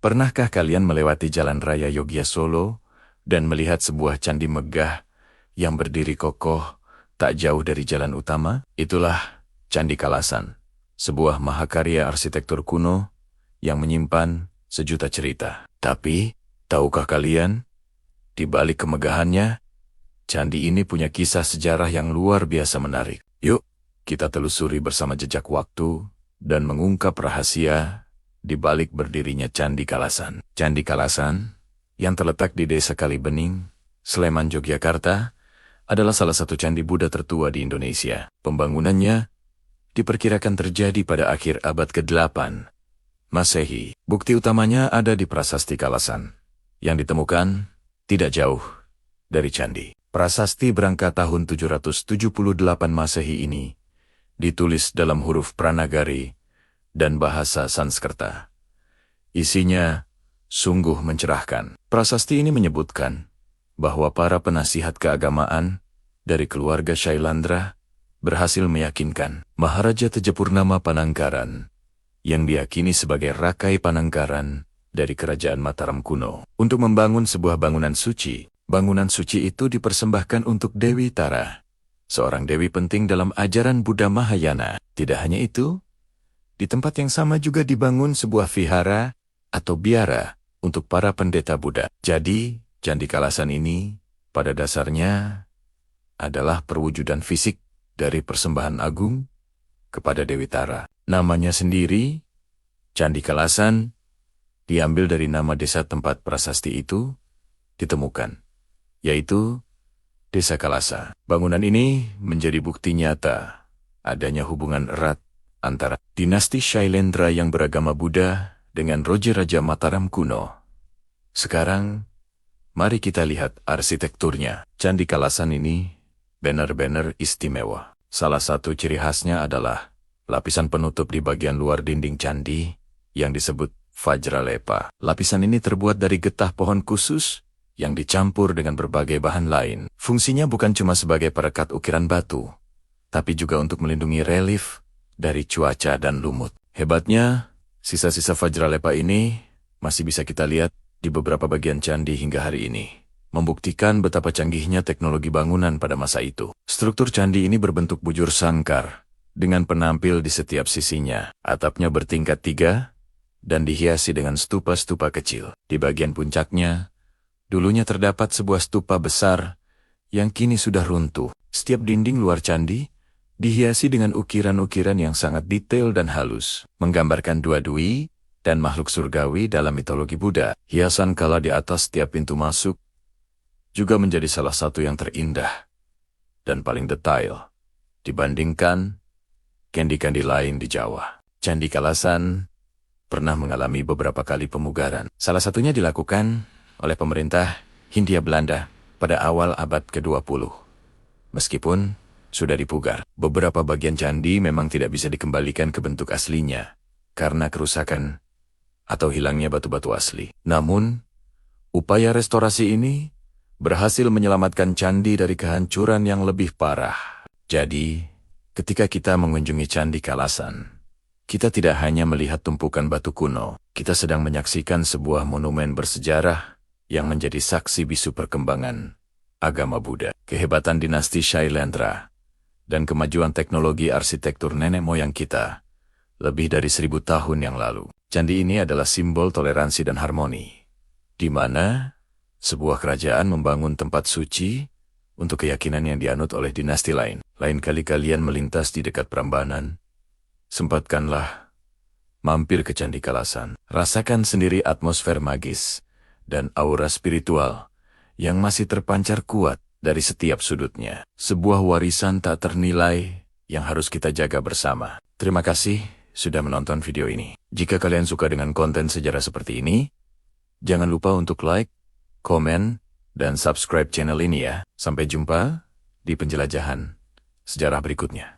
Pernahkah kalian melewati Jalan Raya Yogya Solo dan melihat sebuah candi megah yang berdiri kokoh tak jauh dari jalan utama? Itulah Candi Kalasan, sebuah mahakarya arsitektur kuno yang menyimpan sejuta cerita. Tapi, tahukah kalian, di balik kemegahannya, candi ini punya kisah sejarah yang luar biasa menarik. Yuk, kita telusuri bersama jejak waktu dan mengungkap rahasia di balik berdirinya Candi Kalasan. Candi Kalasan, yang terletak di Desa Kalibening, Sleman, Yogyakarta, adalah salah satu candi Buddha tertua di Indonesia. Pembangunannya diperkirakan terjadi pada akhir abad ke-8 Masehi. Bukti utamanya ada di Prasasti Kalasan, yang ditemukan tidak jauh dari candi. Prasasti berangka tahun 778 Masehi ini ditulis dalam huruf Pranagari dan bahasa Sanskerta. Isinya sungguh mencerahkan. Prasasti ini menyebutkan bahwa para penasihat keagamaan dari keluarga Shailandra berhasil meyakinkan Maharaja Tejapurnama Panangkaran, yang diyakini sebagai Rakai Panangkaran dari Kerajaan Mataram kuno, untuk membangun sebuah bangunan suci. Bangunan suci itu dipersembahkan untuk Dewi Tara, seorang dewi penting dalam ajaran Buddha Mahayana. Tidak hanya itu, di tempat yang sama juga dibangun sebuah vihara atau biara untuk para pendeta Buddha. Jadi, Candi Kalasan ini pada dasarnya adalah perwujudan fisik dari persembahan agung kepada Dewi Tara. Namanya sendiri, Candi Kalasan, diambil dari nama desa tempat prasasti itu ditemukan, yaitu Desa Kalasa. Bangunan ini menjadi bukti nyata adanya hubungan erat antara dinasti Shailendra yang beragama Buddha dengan Raja Mataram kuno. Sekarang, mari kita lihat arsitekturnya. Candi Kalasan ini benar-benar istimewa. Salah satu ciri khasnya adalah lapisan penutup di bagian luar dinding candi yang disebut Vajralepa. Lapisan ini terbuat dari getah pohon khusus yang dicampur dengan berbagai bahan lain. Fungsinya bukan cuma sebagai perekat ukiran batu, tapi juga untuk melindungi relief dari cuaca dan lumut. Hebatnya, sisa-sisa Vajralepa ini masih bisa kita lihat di beberapa bagian candi hingga hari ini, membuktikan betapa canggihnya teknologi bangunan pada masa itu. Struktur candi ini berbentuk bujur sangkar, dengan penampil di setiap sisinya. Atapnya bertingkat 3 dan dihiasi dengan stupa-stupa kecil. Di bagian puncaknya, dulunya terdapat sebuah stupa besar yang kini sudah runtuh. Setiap dinding luar candi dihiasi dengan ukiran-ukiran yang sangat detail dan halus, menggambarkan dua dui dan makhluk surgawi dalam mitologi Buddha. Hiasan kala di atas setiap pintu masuk juga menjadi salah satu yang terindah dan paling detail dibandingkan candi-candi lain di Jawa. Candi Kalasan pernah mengalami beberapa kali pemugaran. Salah satunya dilakukan oleh pemerintah Hindia Belanda pada awal abad ke-20. Meskipun sudah dipugar, beberapa bagian candi memang tidak bisa dikembalikan ke bentuk aslinya karena kerusakan atau hilangnya batu-batu asli. Namun, upaya restorasi ini berhasil menyelamatkan candi dari kehancuran yang lebih parah. Jadi, ketika kita mengunjungi Candi Kalasan, kita tidak hanya melihat tumpukan batu kuno, kita sedang menyaksikan sebuah monumen bersejarah yang menjadi saksi bisu perkembangan agama Buddha, kehebatan dinasti Shailendra, dan kemajuan teknologi arsitektur nenek moyang kita lebih dari 1000 tahun yang lalu. Candi ini adalah simbol toleransi dan harmoni, di mana sebuah kerajaan membangun tempat suci untuk keyakinan yang dianut oleh dinasti lain. Lain kali kalian melintas di dekat Prambanan, sempatkanlah mampir ke Candi Kalasan. Rasakan sendiri atmosfer magis dan aura spiritual yang masih terpancar kuat dari setiap sudutnya. Sebuah warisan tak ternilai yang harus kita jaga bersama. Terima kasih sudah menonton video ini. Jika kalian suka dengan konten sejarah seperti ini, jangan lupa untuk like, komen, dan subscribe channel ini ya. Sampai jumpa di penjelajahan sejarah berikutnya.